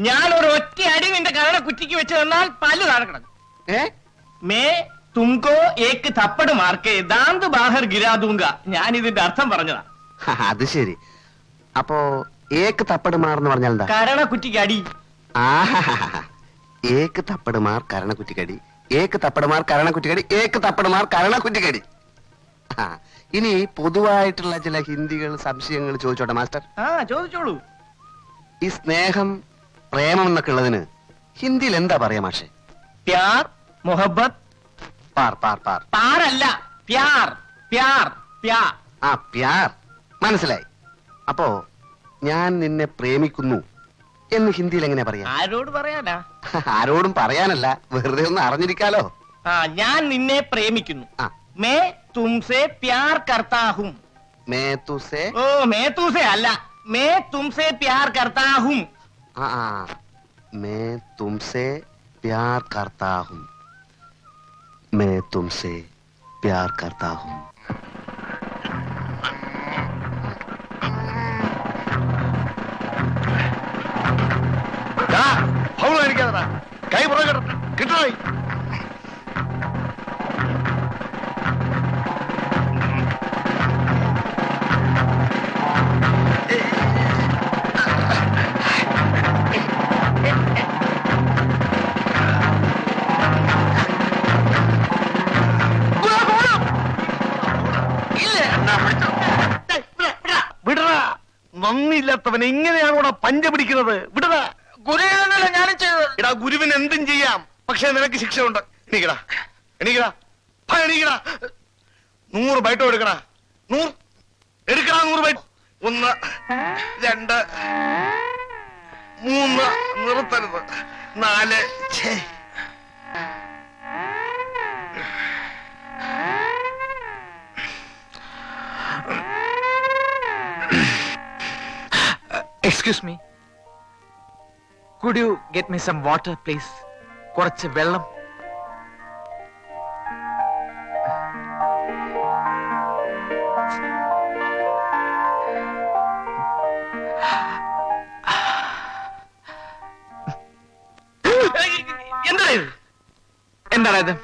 ഞാൻ ഒരു ഒറ്റ അടി നിന്റെ കരണ കുറ്റിക്ക് വെച്ച് തന്നാൽ പല്ല് താഴെ കിടക്കും. മേ തുംകോ ഏക്ക് തപ്പട് മാർക്കേ ദാന്ത് ബാഹർ ഗിരാദൂങ്ക. ഞാൻ ഇതിന്റെ അർത്ഥം പറഞ്ഞതാ. അത് ശരി. അപ്പോ ഏക്ക് തപ്പട് മാർ എന്ന് പറഞ്ഞാൽ എന്താ? കരണ കുറ്റിക്ക് അടി. ഏക്ക് തപ്പട് മാർ കരണ കുറ്റിക്കടി, ഏക്ക് തപ്പട് മാർ കരണ കുറ്റിക്കടി, ഏക്ക് തപ്പട് മാർ കരണ കുറ്റിക്കടി. ഇനി പൊതുവായിട്ടുള്ള ചില ഹിന്ദികൾ സംശയങ്ങൾ ചോദിച്ചോട്ടെ മാസ്റ്റർ? ചോദിച്ചോളൂ. ഈ സ്നേഹം, പ്രേമം എന്നൊക്കെ ഉള്ളതിന് ഹിന്ദിയിൽ എന്താ പറയാ മാഷെ? പ്യാർ, മൊഹബത്ത്. പാർ പാർ പാർ. പാറല്ല, പ്യാർ പ്യാർ പ്യാർ. പ്യാർ മനസ്സിലായി. അപ്പോ ഞാൻ നിന്നെ പ്രേമിക്കുന്നു എന്ന് ഹിന്ദിയിൽ എങ്ങനെയാ പറയാ? ആരോട് പറയാനാ? ആരോടും പറയാനല്ല, വെറുതെ ഒന്ന് അറിഞ്ഞിരിക്കാലോ. ഞാൻ നിന്നെ പ്രേമിക്കുന്നു. മേ തുംസേ പ്യാർ കർത്താ ഹൂം. മേ തുസേ? ഓ, മേ തുസേ അല്ല, മേ തുംസേ പ്യാർ കർത്താ ഹൂം. मैं तुमसे प्यार करता हूँ, मैं तुमसे प्यार करता हूँ. കൈ പുറകെ കിട്ടണേ. നന്ദിയില്ലാത്തവൻ എങ്ങനെയാണോടാ പഞ്ച പിടിക്കുന്നത്? വിടടാ. ഗുരുവിനല്ല ഞാനും ചെയ്തത്. എടാ, ഗുരുവിന് എന്തും ചെയ്യാം, പക്ഷെ നിനക്ക് ശിക്ഷ ഉണ്ട്. എണീക്കടാ, എണീക്കടാ, എണീക്കടാ. 100 ബൈറ്റോ എടുക്കടാ. 100 എടുക്കടാ. 100 ബൈറ്റ്. 1 2 3 നിർത്തരുത്. 4 Excuse me. Could you get me some water, please? കുറച്ച് വെള്ളം. എന്താണ് ഇത്?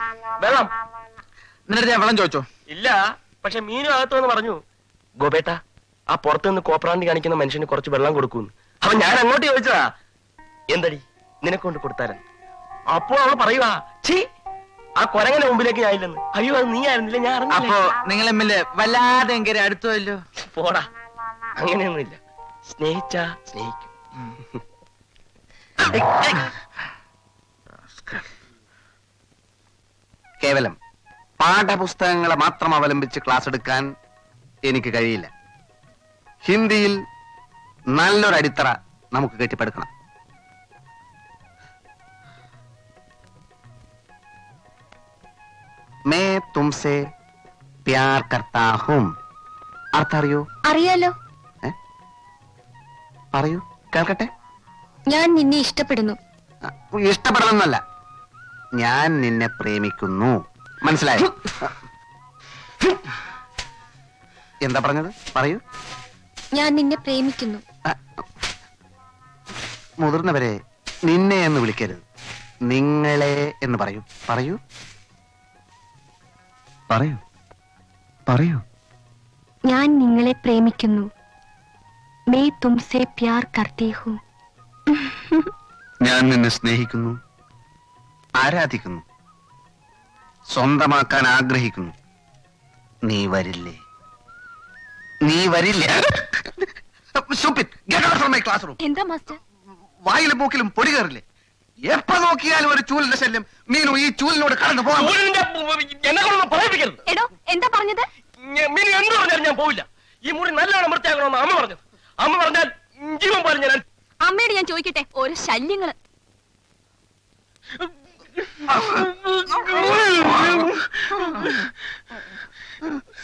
വെള്ളം. നിന്റെ ഞാൻ വെള്ളം ചോദിച്ചോ? ഇല്ല, പക്ഷെ മീനും അകത്തുവെന്ന് പറഞ്ഞു. ഗോപേട്ട, ആ പുറത്തു നിന്ന് കോപ്രാന്തി കാണിക്കുന്ന മനുഷ്യന് കുറച്ച് വെള്ളം കൊടുക്കൂന്ന്. അവൻ ഞാൻ അങ്ങോട്ട് ചോദിച്ചതാ. എന്തടി നിനക്കൊണ്ട് കൊടുത്താലും? അപ്പോൾ അവൾ പറയുവാ, ചീ, ആ കൊരങ്ങനെ മുമ്പിലേക്ക് ഞാനില്ലെന്ന്. അയ്യോ, അത് നീ ആയിരുന്നില്ല, ഞാൻ അറിഞ്ഞില്ല. അപ്പോ നിങ്ങൾ തമ്മില് വല്ലാതെ എങ്കിൽ അടുത്തല്ലോ. പോടാ, അങ്ങനെയൊന്നുമില്ല. സ്നേഹിച്ചാ സ്നേഹിക്കും. കേവലം പാഠപുസ്തകങ്ങളെ മാത്രം അവലംബിച്ച് ക്ലാസ് എടുക്കാൻ എനിക്ക് കഴിയില്ല. ഹിന്ദിയിൽ നല്ലൊരു അടിത്തറ നമുക്ക് കെട്ടിപ്പടുക്കണം. मैं तुमसे प्यार करता हूँ. അർത്ഥം അറിയോ? അറിയാലോ. പറയൂ, കേൾക്കട്ടെ. ഞാൻ നിന്നെ ഇഷ്ടപ്പെടുന്നു. ഇഷ്ടപ്പെടണമെന്നല്ല, ഞാൻ നിന്നെ പ്രേമിക്കുന്നു. മനസ്സിലായോ? എന്താ പറഞ്ഞത്? പറയൂ. ഞാൻ നിന്നെ പ്രേമിക്കുന്നു. മുതിർന്നവരെ നിന്നെ എന്ന് വിളിക്കരുത്, നിങ്ങളെ എന്ന് പറയൂ. പറയൂ, പറയൂ, പറയൂ. ഞാൻ നിങ്ങളെ പ്രേമിക്കുന്നു. मैं तुमसे प्यार करती हूँ. ഞാൻ നിന്നെ സ്നേഹിക്കുന്നു, ആരാധിക്കുന്നു, സ്വന്തമാക്കാൻ ആഗ്രഹിക്കുന്നു. നീ വരില്ലേ? നീ വരില്ല. എന്താ മാസ്റ്റർ? വായിലും മൂക്കിലും പൊടി കയറില്ലേ? എപ്പോ നോക്കിയാലും ഒരു ചൂലിന്റെ ശല്യം. മീനു, ഈ ചൂലിനോട് കടന്നു പോകാൻ. എടോ, എന്താ പറഞ്ഞത്? മീനു എന്ത് പറഞ്ഞാലും ഞാൻ പോവില്ല. ഈ മുറി നല്ലോണം വൃത്തിയാക്കണമെന്ന് അമ്മ പറഞ്ഞു. അമ്മ പറഞ്ഞാൽ ജീവൻ പറഞ്ഞു. ഞാൻ അമ്മയോട് ഞാൻ ചോദിക്കട്ടെ, ഓരോ ശല്യങ്ങള്.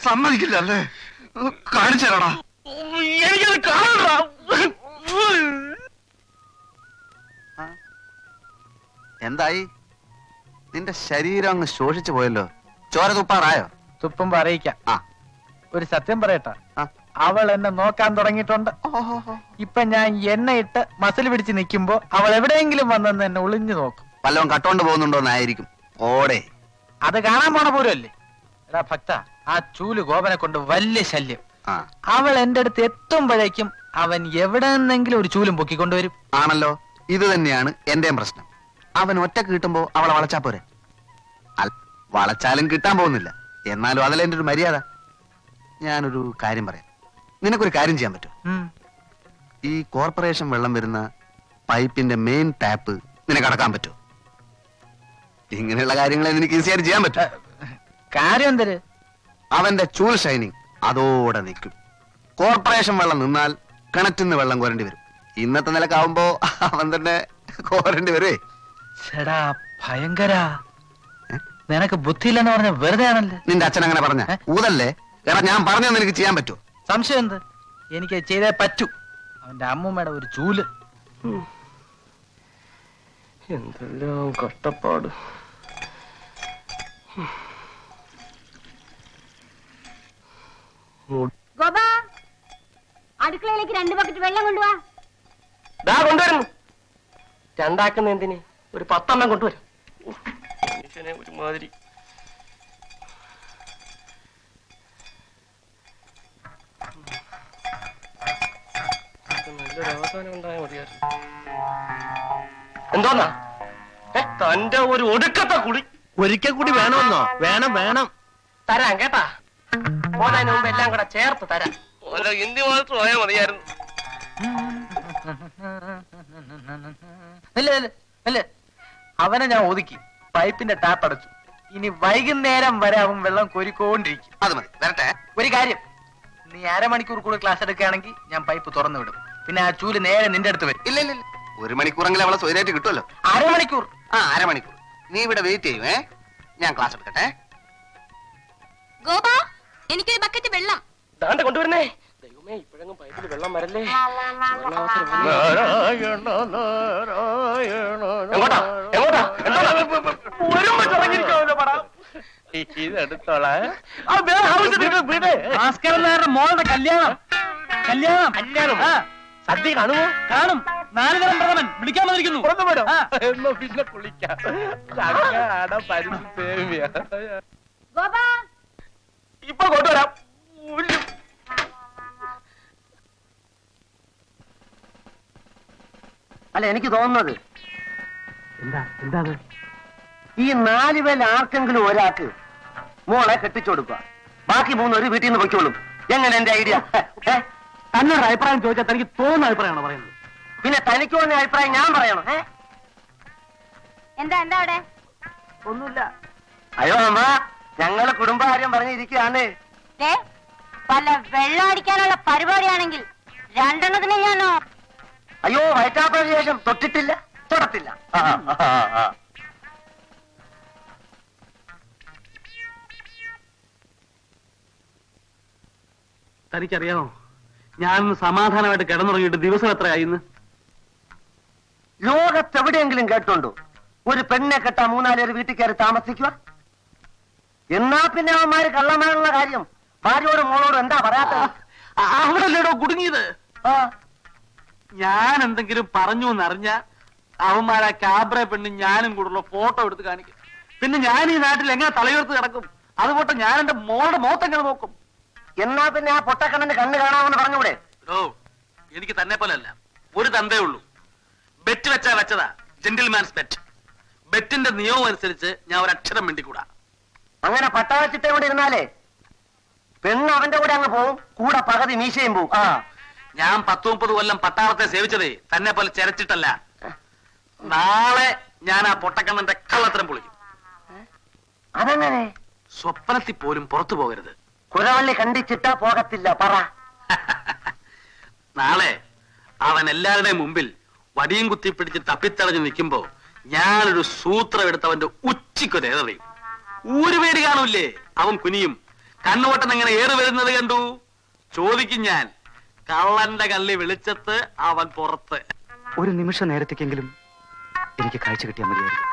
സമ്മതിക്കില്ല അല്ലേ? കാണിച്ചു തരാടാ. എനിക്കത് കാണാ. എന്തായി? നിന്റെ ശരീരം അങ്ങ് ശോഷിച്ചു പോയല്ലോ. ചോര തുപ്പാറായോ? തുപ്പുമ്പോ അറിയിക്കാം. ഒരു സത്യം പറയട്ടാ, അവൾ എന്നെ നോക്കാൻ തുടങ്ങിയിട്ടുണ്ട്. ഇപ്പൊ ഞാൻ എണ്ണയിട്ട് മസിൽ പിടിച്ച് നിൽക്കുമ്പോ അവൾ എവിടെയെങ്കിലും വന്നെന്ന് എന്നെ ഒളിഞ്ഞു നോക്കും. വല്ലതും കട്ടോണ്ട് പോകുന്നുണ്ടോന്നായിരിക്കും. ഓടെ അത് കാണാൻ പോണ പോലും അല്ലേ. എടാ ഭക്ത, ആ ചൂല് ഗോപനെ കൊണ്ട് വലിയ ശല്യം. ആ അവൾ എന്റെ അടുത്ത് എത്തുമ്പോഴേക്കും അവൻ എവിടെ നിന്നെങ്കിലും ഒരു ചൂലും പൊക്കിക്കൊണ്ടുവരും. ആണല്ലോ, ഇത് തന്നെയാണ് എന്റെയും പ്രശ്നം. അവൻ ഒറ്റക്ക് കിട്ടുമ്പോ അവളെ വളച്ചാ പോരെ. വളച്ചാലും കിട്ടാൻ പോകുന്നില്ല. എന്നാലും അതല്ല എന്റെ ഒരു മര്യാദ. ഞാനൊരു കാര്യം പറയാം. നിനക്കൊരു കാര്യം ചെയ്യാൻ പറ്റും. ഈ കോർപ്പറേഷൻ വെള്ളം വരുന്ന പൈപ്പിന്റെ മെയിൻ ടാപ്പ് നിനക്ക് അടക്കാൻ പറ്റുമോ? ഇങ്ങനെയുള്ള കാര്യങ്ങളെ എനിക്ക് ഈസിയായിട്ട് ചെയ്യാൻ പറ്റും. കാര്യം എന്തര്? അവന്റെ ചൂൽ ഷൈനിങ് അതോടെ നിൽക്കും. കോർപ്പറേഷൻ വെള്ളം നിന്നാൽ കിണറ്റിന്ന് വെള്ളം കോരേണ്ടി വരും. ഇന്നത്തെ നിലക്കാവുമ്പോ അവൻ തന്നെ കോരേണ്ടി വരുവേ. ചേടാ ഭയങ്കര, നിനക്ക് ബുദ്ധിയില്ലെന്ന് പറഞ്ഞ വെറുതെ ആണല്ലേ. നിന്റെ അച്ഛൻ അങ്ങനെ പറഞ്ഞ ഊതല്ലേ? എടാ ഞാൻ പറഞ്ഞൊന്നും എനിക്ക് ചെയ്യാൻ പറ്റുമോ? സംശയം എന്ത്? എനിക്ക് ചെയ്തേ പറ്റൂ. അവന്റെ അമ്മൂമ്മയുടെ ഒരു ചൂല്. എന്തെല്ലാം കഷ്ടപ്പാട്. ഗോപാ, അടുക്കളയിലേക്ക് 2 ബക്കറ്റ് വെള്ളം കൊണ്ടുവാ. ദാ കൊണ്ടുവരുന്നു. രണ്ടാക്കുന്ന എന്തിന്? ഒരു 10 എണ്ണം കൊണ്ടുവരും. മനുഷ്യനെ ഒരുമാതിരി. നല്ലൊരു അവസാനം ഉണ്ടായാൽ മതിയായിരുന്നു. എന്തോന്നാ തന്റെ ഒരു ഒടുക്കത്തെ കുടി? ഒരിക്കൽ കൂടി വേണമെന്നോ? വേണം വേണം. തരാം കേട്ടാ. പോന്നതിന് മുമ്പ് എല്ലാം കൂടെ ചേർത്ത് തരാം. ഓരോ ഹിന്ദി മാത്രം പോയാൽ മതിയായിരുന്നു. അവനെ ഞാൻ ഒതുക്കി. പൈപ്പിന്റെ ടാപ്പ് അടച്ചു. ഇനി വൈകുന്നേരം വരെ അവൻ വെള്ളം കോരിക്കൊണ്ടിരിക്കും. അത് മതി, വരട്ടെ. ഒരു കാര്യം, നീ അരമണിക്കൂർ കൂടെ ക്ലാസ് എടുക്കുകയാണെങ്കിൽ ഞാൻ പൈപ്പ് തുറന്നു വിടും. പിന്നെ ആ ചൂല് നേരെ നിന്റെ അടുത്ത് വരും. ഇല്ല ഇല്ല, 1 മണിക്കൂറെങ്കിലും അവളെ സ്വൈരായിട്ട് കിട്ടുമല്ലോ. അരമണിക്കൂർ. ആ, അരമണിക്കൂർ. നീ ഇവിടെ വെയിറ്റ് ചെയ്യുവേ. ഞാൻ ക്ലാസ് എടുക്കട്ടെ. ഗോപാ, എനിക്കൊരു ബക്കറ്റ് വെള്ളം. ദാണ്ട കൊണ്ടുവരുന്നേ. ദൈവമേ, ഇപ്പോഴെങ്ങും പൈപ്പിൽ വെള്ളം വരല്ലേ. എങ്ങോട്ടാ എങ്ങോട്ടാ? വരുമ്പോ ചടങ്ങിരിക്കാമല്ലോ. പറ. ഭാസ്കരൻ നായരുടെ മോളുടെ കല്യാണം. കല്യാണം കല്യാണം സദ്യ കാണുമോ? കാണും. 4 തരം പ്രഥമൻ വിളിക്കാൻ വന്നിരിക്കുന്നു. എന്നോ പിന്നെ കുളിക്കാം. ഗോപാ, ഇപ്പൊ കൊണ്ടുവരാം. അല്ല, എനിക്ക് തോന്നുന്നത് എന്താ ഈ 4 പേരിൽ ആർക്കെങ്കിലും ഒരാൾക്ക് മോളെ കെട്ടിച്ചു കൊടുക്കുക. ബാക്കി 3 ഒരു വീട്ടിൽ നിന്ന് പൊയ്ക്കോളും. എങ്ങനെ എന്റെ ഐഡിയ? തന്നൊരു അഭിപ്രായം ചോദിച്ചാൽ തനിക്ക് തോന്നുന്ന അഭിപ്രായമാണോ പറയുന്നത്? പിന്നെ തനിക്ക് തോന്നിയ അഭിപ്രായം ഞാൻ പറയണം? എന്താ എന്താ അവിടെ? ഒന്നുമില്ല. അയ്യോ അമ്മ, ഞങ്ങള് കുടുംബകാര്യം പറഞ്ഞിരിക്കുകയാണ്. വല്ല വെള്ളം അടിക്കാനുള്ള പരിപാടിയാണെങ്കിൽ 2 ഞാനോ. അയ്യോ, വയറ്റാപ്പതിന് ശേഷം തൊട്ടിട്ടില്ല, തൊടത്തില്ല. തനിക്കറിയാമോ, ഞാനൊന്ന് സമാധാനമായിട്ട് കിടന്നുറങ്ങിയിട്ട് ദിവസം എത്രയായിന്ന്? ലോകത്തെവിടെയെങ്കിലും കേട്ടുണ്ടോ ഒരു പെണ്ണെ കെട്ടാ 3-4 പേര് വീട്ടിൽ കയറി താമസിക്കുക? എന്നാ പിന്നെ അവന്മാര് കള്ളന്മാരുള്ള കാര്യം ഭാര്യയോടും മോളോടും എന്താ പറയാത്തത്? അവിടെല്ലേടോ കുടുങ്ങിയത്. ഞാൻ എന്തെങ്കിലും പറഞ്ഞു എന്നറിഞ്ഞ അവന്മാരാ ക്യാബ്ര പെണ്ണ് ഞാനും കൂടുള്ള ഫോട്ടോ എടുത്ത് കാണിക്കും. പിന്നെ ഞാൻ ഈ നാട്ടിൽ എങ്ങനെ തലയുയർത്ത് കിടക്കും? അതുപോലെ ഞാൻ എന്റെ മോളുടെ മുഖത്തെങ്ങനെ നോക്കും? എന്നാ പിന്നെ ആ പൊട്ടക്കണ്ണന് കണ്ണ് കാണാമെന്ന് പറഞ്ഞൂടെ? എനിക്ക് തന്നെ പോലെ അല്ല, ഒരു തന്തേ ഉള്ളൂ. ബെറ്റ് വെച്ചാ വെച്ചതാ, ജെന്റിൽമാൻസ് ബെറ്റ്. ബെറ്റിന്റെ നിയമം അനുസരിച്ച് ഞാൻ ഒരു അക്ഷരം വേണ്ടിക്കൂടാ. അങ്ങനെ പട്ടാളച്ചിട്ടേ കൂടെ ഇരുന്നാലേ പെണ്ണ് അവന്റെ കൂടെ അങ്ങ് പോവും, കൂടെ പകുതി മീശയും പോവും. ഞാൻ 10-30 കൊല്ലം പട്ടാളത്തെ സേവിച്ചതേ തന്നെ പോലെ ചെരച്ചിട്ടല്ല. നാളെ ഞാൻ ആ പൊട്ടക്കണ്ണന്റെ കള്ളത്തരം പൊളിക്കും. അതെങ്ങനെ? സ്വപ്നത്തിൽ പോലും പുറത്തു പോകരുത്. കുരവള്ളി കണ്ടിച്ചിട്ടാ പോകത്തില്ല, പറ. നാളെ അവൻ എല്ലാവരുടെയും മുമ്പിൽ വടിയും കുത്തിപ്പിടിച്ച് തപ്പിത്തടഞ്ഞു നിൽക്കുമ്പോ ഞാനൊരു സൂത്രം എടുത്തവന്റെ ഉച്ചിക്കൊരേറിയും. ഊരുപേടി കാണൂല്ലേ, അവൻ കുനിയും. കണ്ണുവട്ടൻ എങ്ങനെ ഏറി വരുന്നത് കണ്ടു ചോദിക്കും ഞാൻ. കള്ളന്റെ കള്ളി വെളിച്ചത്ത് അവൻ പുറത്ത്. ഒരു നിമിഷ നേരത്തേക്കെങ്കിലും എനിക്ക് കാഴ്ച കിട്ടിയാൽ മതിയായിരുന്നു.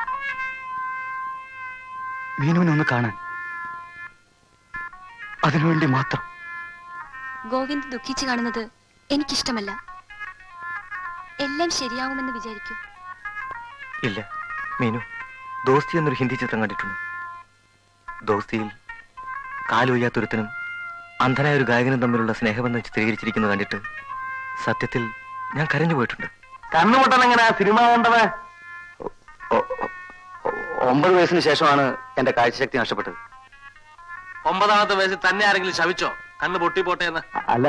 മീനുവിനെ ഒന്ന് കാണാൻ, അതിനുവേണ്ടി മാത്രം. ഗോവിന്ദ് ദുഃഖിച്ചു കാണുന്നത് എനിക്കിഷ്ടമല്ല. എല്ലാം ശരിയാവുമെന്ന് വിചാരിക്കൂ. ഇല്ല മീനു, ദോസ്തി എന്നൊരു ഹിന്ദി ചിത്രം കണ്ടിട്ടുണ്ട്. ദോസ്തിയിൽ കാലുവയ്യാത്തൊരുത്തനും അന്ധനായ ഒരു ഗായകനും തമ്മിലുള്ള സ്നേഹബന്ധം ചിത്രീകരിച്ചിരിക്കുന്നത് കണ്ടിട്ട് സത്യത്തിൽ ഞാൻ കരഞ്ഞു പോയിട്ടുണ്ട്. കണ്ണുമുട്ടൻ എങ്ങനെയാ സിനിമ കണ്ടത്? 9 വയസ്സിന് ശേഷമാണ് എന്റെ കാഴ്ചശക്തി നഷ്ടപ്പെട്ടത്. 9ാമത്തെ വയസ്സിൽ തന്നെ ആരെങ്കിലും ശവിച്ചോ കണ്ണ് പൊട്ടിപ്പോട്ടെ എന്ന്? അല്ല,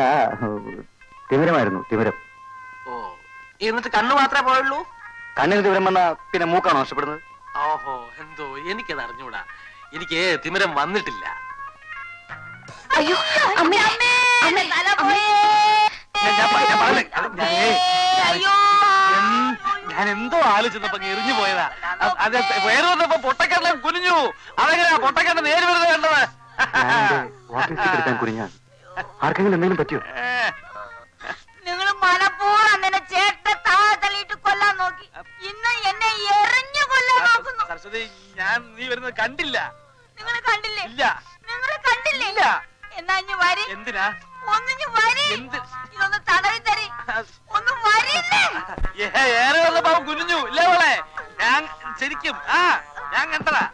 തിമിരമായിരുന്നു, തിമിരം. ഓ, എന്നിട്ട് കണ്ണ് മാത്രമേ പോയുള്ളൂ? കണ്ണിന് തിമിരം വന്ന പിന്നെ മൂക്കാണോ നഷ്ടപ്പെടുന്നത്? ഓഹോ, എന്തോ എനിക്കത് അറിഞ്ഞൂടാ. എനിക്ക് തിമിരം വന്നിട്ടില്ല. അയ്യോ അമ്മേ, അമ്മേ, തല പോയേ. ഞാൻ എന്തോ ആലോചിച്ചപ്പോ എറിഞ്ഞു പോയതാ. അത് വേറെ വന്നപ്പോ പൊട്ടക്കണ്ണ കുനിഞ്ഞു. അതെങ്ങനെയാ പൊട്ടക്കണ്ണ നേര് വരുന്നത് കണ്ടത്? എടുക്കാൻ കുനിഞ്ഞാൽ ആർക്കെങ്കിലും എന്തെങ്കിലും പറ്റിയോ? നിങ്ങൾ മനപ്പൂർവ്വം അങ്ങനെ ചേട്ടനെ താഴെ തള്ളിയിട്ട് കൊല്ലാൻ നോക്കി. ഇന്ന് എന്നെ എറിഞ്ഞു കൊല്ലാൻ നോക്കുന്നു. സരസ്വതി, ഞാൻ നീ വരുന്നത് കണ്ടില്ല. നിങ്ങൾ കണ്ടില്ലേ? ഇല്ല. നിങ്ങൾ കണ്ടില്ലേ? ഇല്ല. എന്നാ ഇഞ്ഞ് വരി. എന്തിനാ? ഒന്നിഞ്ഞ് വരി. എന്ത്? ഇതൊന്ന് തടവി തരി. ഒന്ന് വരില്ലേ? ഏറെ വന്നപ്പോ അവൻ കുനിഞ്ഞു ഇല്ലേ മോളെ? ഞാൻ ശരിക്കും ഞാൻ കണ്ടതാ.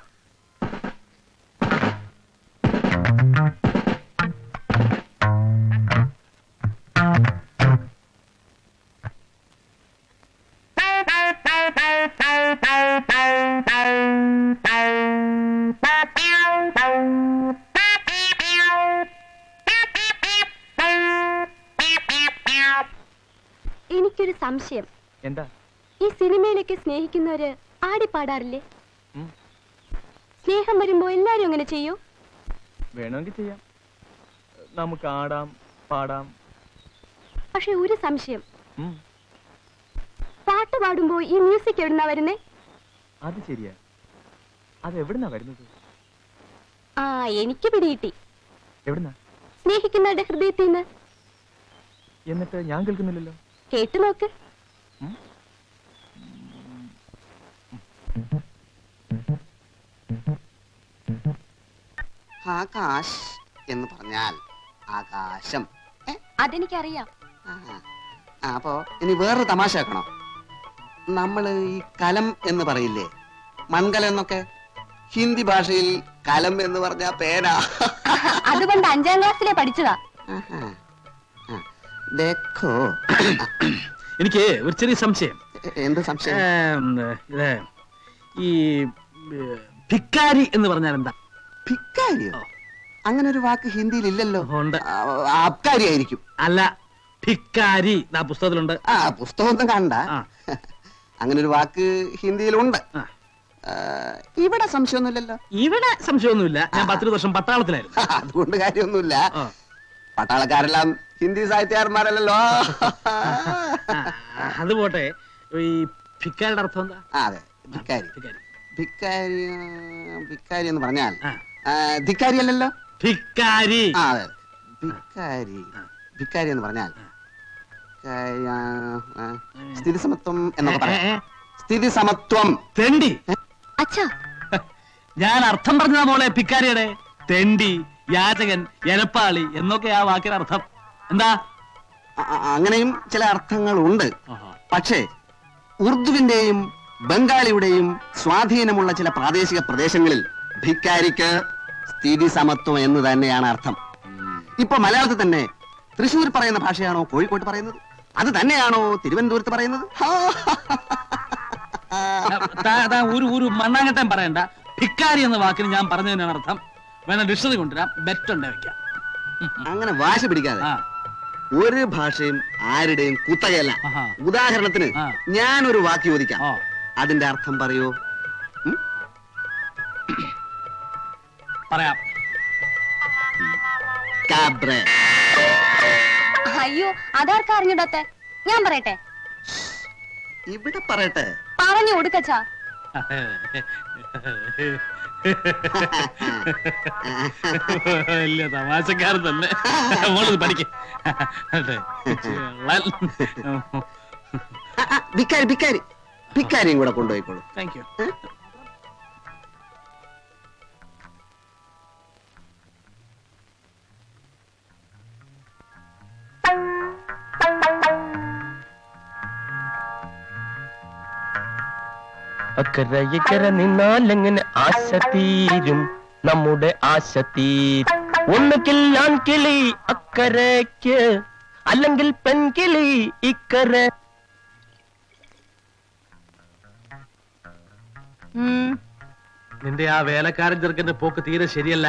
എനിക്കൊരു സംശയം. എന്താ? ഈ സിനിമയിലൊക്കെ സ്നേഹിക്കുന്നവര് ആടിപ്പാടാറില്ലേ? സ്നേഹം വരുമ്പോ എല്ലാരും അങ്ങനെ ചെയ്യോ? വേണമെങ്കിൽ ചെയ്യാം, നമുക്ക് ആടാം പാടാം. പക്ഷെ ഒരു സംശയം, പാട്ട് പാടുമ്പോ ഈ മ്യൂസിക് എവിടുന്നാ വരുന്നേ? അത് ശരിയാ, അത് എവിടുന്നാ വരുന്നത്? എനിക്ക് പിടികിട്ടി. എവിടുന്നാ? സ്നേഹിക്കുന്നവരുടെ ഹൃദയത്തിൽ നിന്ന്. എന്നിട്ട് ഞാൻ കേൾക്കുന്നില്ലല്ലോ. കേട്ടു നോക്ക്. ആകാശ് എന്ന് പറഞ്ഞാൽ ആകാശം. അതെനിക്കറിയാം. അപ്പോ ഇനി വേറൊരു തമാശ ആക്കണോ? നമ്മള് ഈ കലം എന്ന് പറയില്ലേ, മൺകലം എന്നൊക്കെ. ഹിന്ദി ഭാഷയിൽ കലം എന്ന് പറഞ്ഞ പേന. അതുകൊണ്ട് 5ാം ക്ലാസ്സിലെ പഠിച്ചതാ. ദേഖോ, എനിക്ക് ഒരു ചെറിയ സംശയം. എന്ത് സംശയം? ഈ ഭിക്കാരി എന്ന് പറഞ്ഞാൽ എന്താ? ഭിക്കാരിയോ? അങ്ങനെ ഒരു വാക്ക് ഹിന്ദിയിൽ ഇല്ലല്ലോ. ഉണ്ട്. അബ്കാരി ആയിരിക്കും. അല്ല, ഭിക്കാരി പുസ്തകത്തിലുണ്ട്. പുസ്തകമൊന്നും കണ്ട. അങ്ങനെ ഒരു വാക്ക് ഹിന്ദിയിലുണ്ട്. ഇവിടെ സംശയമൊന്നുമില്ലല്ലോ. ഇവിടെ സംശയമൊന്നുമില്ല. ഞാൻ 10 വർഷം പട്ടാളത്തിലായിരുന്നു. അതുകൊണ്ട് കാര്യമൊന്നുമില്ല. പട്ടാളക്കാരെല്ലാം ഹിന്ദി സാഹിത്യകാരന്മാരല്ലോ. അത് പോട്ടെ, ഈ ഭിക്കാരിയുടെ അർത്ഥം എന്താ? അതെ, ഭിക്കാരി. ഭിക്കാരി ഭിക്കാരി എന്ന് പറഞ്ഞാൽ ധിക്കാരി അല്ലല്ലോ. ഭിക്കാരി. അതെ, ഭിക്കാരി. ഭിക്കാരി എന്ന് പറഞ്ഞാൽ സ്ഥിതി സമത്വം എന്നൊക്കെ പറയാം. സ്ഥിതി സമത്വം. തെണ്ടി. അച്ഛാ, ഞാൻ അർത്ഥം പറഞ്ഞതാ മോളെ ഭിക്കാരിയുടെ. തെണ്ടി, യാചകൻ, എലപ്പാളി എന്നൊക്കെ ആ വാക്കിന് അർത്ഥം. എന്താ? അങ്ങനെയും ചില അർത്ഥങ്ങളുണ്ട്. പക്ഷേ ഉറുദുവിന്റെയും ബംഗാളിയുടെയും സ്വാധീനമുള്ള ചില പ്രാദേശിക പ്രദേശങ്ങളിൽ ഭിക്കാരിക്ക് സ്ഥിതി സമത്വം എന്ന് തന്നെയാണ് അർത്ഥം. ഇപ്പൊ മലയാളത്തിൽ തന്നെ തൃശ്ശൂർ പറയുന്ന ഭാഷയാണോ കോഴിക്കോട്ട് പറയുന്നത്? അത് തന്നെയാണോ തിരുവനന്തപുരത്ത് പറയുന്നത്? ഒരു മണ്ണാങ്കട്ടം പറയണ്ട. ഭിക്കാരി എന്ന വാക്കിന് ഞാൻ പറഞ്ഞതിനാണ് അർത്ഥം. വേണം ഡിക്ഷണറി കൊണ്ടുവരാം, ബെറ്റുണ്ട് വെക്കാം. അങ്ങനെ വാശി പിടിക്കാതെ. ഒരു ഭാഷയും ആരുടെയും കുത്തകയല്ല. ഉദാഹരണത്തിന് ഞാനൊരു വാക്ക് ചോദിക്കാം, അതിന്റെ അർത്ഥം പറയൂ. പറയാം. അയ്യോ, അതാർക്കാ അറിഞ്ഞിടത്തെ? ഞാൻ പറയട്ടെ? ഇവിടെ പറയട്ടെ. പറഞ്ഞു കൊടുക്കച്ചാ. വലിയ തമാശക്കാരൻ തന്നെ. പഠിക്ക. ഭിക്കാരി ഭിക്കാരി ഭിക്കാരിയും കൂടെ കൊണ്ടുപോയിക്കോളൂ. Thank you. അക്കരെ ഇക്കരെ നിന്നാലെങ്ങനെ ആശ തീരും, നമ്മുടെ ആശ തീരും. ഒന്നുകിൽ ആൺകിളി അക്കരയ്ക്ക്, അല്ലെങ്കിൽ പെൺകിളി ഇക്കരെ. നിന്റെ ആ വേലക്കാരൻ ചെറുക്കന്റെ പോക്ക് തീരെ ശരിയല്ല.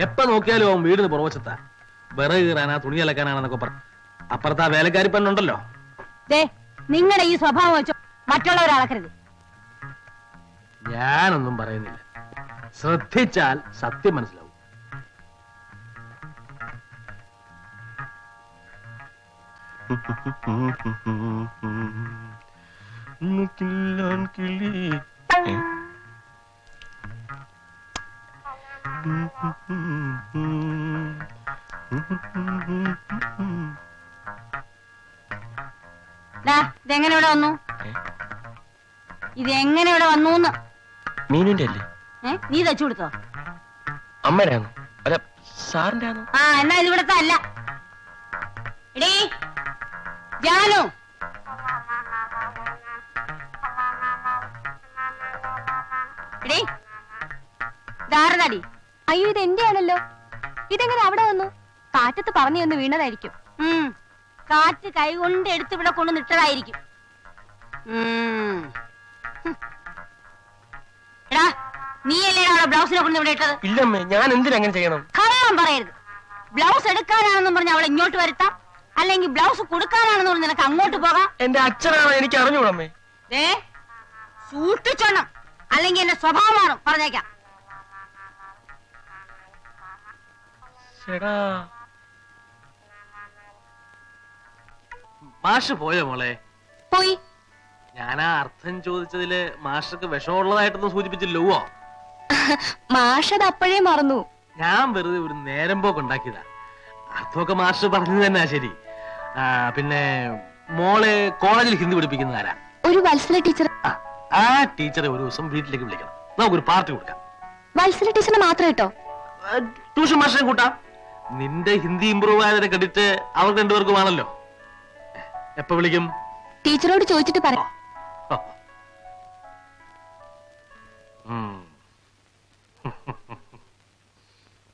എപ്പ നോക്കിയാലും അവൻ വീടിന് പുറവശത്താ. വിറക് കീറാനാ, തുണി അലക്കാനാണെന്നൊക്കെ പറ. അപ്പുറത്ത് ആ വേലക്കാരി പെണ്ണുണ്ടല്ലോ. നിങ്ങളുടെ ഈ സ്വഭാവം വെച്ചോ മറ്റുള്ളവരാളക്കരുത്. ഞാനൊന്നും പറയുന്നില്ല. ശ്രദ്ധിച്ചാൽ സത്യം മനസ്സിലാവും. ഇതെങ്ങനെ ഇവിടെ വന്നു? ഇതെങ്ങനെ ഇവിടെ വന്നു? മീനുന്റെ അല്ലേ? നീ തച്ചു കൊടുത്തോ? അമ്മരാണോ? അല്ല സാറിന്റെ ആണോ? ആ എന്നാ ഇതിവിടത്തെ അല്ല. എടീ ജാനു, എടീ ധാരതാടി. അയ്യോ ഇത് എന്റെ ആണല്ലോ. ഇതെങ്ങനെ അവിടെ വന്നു? കാറ്റത്ത് പറഞ്ഞു ഒന്ന് വീണതായിരിക്കും. കാറ്റ് കൈ കൊണ്ട് എടുത്ത് ഇവിടെ കൊണ്ട് നിട്ടതായിരിക്കും. എടാ നീയല്ലേടാ അവിടെ ബ്ലൗസിനെ കൊണ്ട് ഇവിടെ ഇട്ടത്? ഇല്ലമ്മേ, ഞാൻ എന്തിനങ്ങനെ ചെയ്യണം? കള്ളം പറയരുത്. ബ്ലൗസ് എടുക്കാനാണെന്നും പറഞ്ഞ് അവളെ ഇങ്ങോട്ട് വരുത്താം, അല്ലെങ്കിൽ ബ്ലൗസ് കൊടുക്കാനാണെന്ന് പറഞ്ഞ് നിനക്ക് അങ്ങോട്ട് പോകാം. എന്റെ അച്ഛനാണോ? എനിക്ക് അറിഞ്ഞൂടമ്മേ. സൂക്ഷിച്ചോണം, അല്ലെങ്കിൽ എന്റെ സ്വഭാവം മാറും, പറഞ്ഞേക്കാം. മാഷ് പോയോ മോളെ? പോയി. ഞാൻ ആ അർത്ഥം ചോദിച്ചതില് മാഷക്ക് വിഷമുള്ളതായിട്ടൊന്നും സൂചിപ്പിച്ചില്ലോ? മാഷത് അപ്പോഴേ മറന്നു. ഞാൻ വെറുതെ ഒരു നേരം പോക്ക് ഉണ്ടാക്കിയതാ. അർത്ഥമൊക്കെ മാഷ് പറഞ്ഞത് തന്നെ ശരി. പിന്നെ മോളെ കോളേജിൽ ഹിന്ദി പഠിപ്പിക്കുന്നതാരാ? ഒരു വത്സല ടീച്ചർ. ആ ടീച്ചറെ ഒരു ദിവസം വീട്ടിലേക്ക് വിളിക്കണം, നമുക്കൊരു പാർട്ടി കൊടുക്കാം. വത്സല ടീച്ചറിന് മാത്രം കേട്ടോ? ട്യൂഷൻ മാഷിനെ കൂട്ടാം. നിന്റെ ഹിന്ദി ഇമ്പ്രൂവ് ആയതിന്റെ ക്രെഡിറ്റ് അവർക്ക് രണ്ടുപേർക്കുമാണല്ലോ. എപ്പോ വിളിക്കും? ടീച്ചറോട് ചോദിച്ചിട്ട് പറയാം.